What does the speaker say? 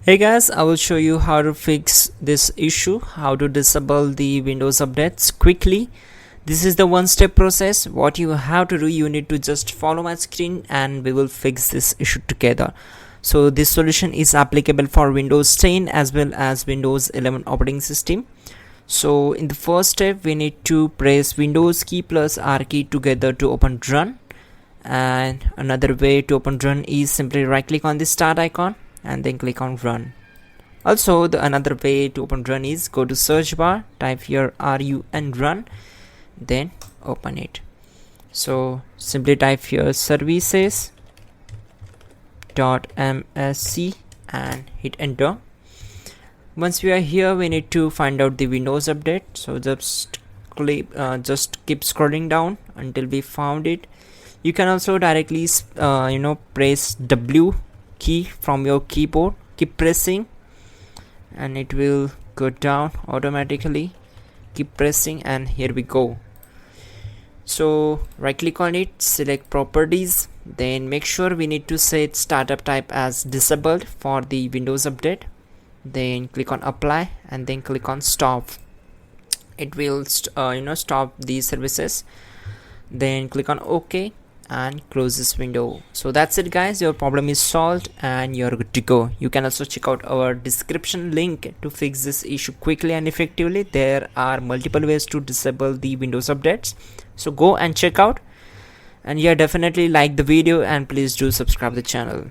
Hey guys, I will show you how to fix this issue, how to disable the Windows updates quickly. This is the one-step process. What you have to do, you need to just follow my screen and we will fix this issue together. So this solution is applicable for Windows 10 as well as Windows 11 operating system. So in the first step, we need to press Windows key plus R key together to open Run. And another way to open Run is simply right click on the start icon and then click on Run. Also, another way to open Run is go to search bar, type here RUN Run, then open it. So simply type here services.msc and hit enter. Once we are here, we need to find out the Windows update. So just keep scrolling down until we found it. You can also directly press W key from your keyboard, keep pressing and it will go down automatically. Keep pressing and here we go. So right click on it, select properties, then make sure we need to set startup type as disabled for the Windows update. Then click on apply and then click on stop. It will stop these services. Then click on OK and close this window. So that's it guys, your problem is solved and you're good to go. You can also check out our description link to fix this issue quickly and effectively. There are multiple ways to disable the Windows updates, so go and check out. And yeah, definitely like the video and please do subscribe the channel.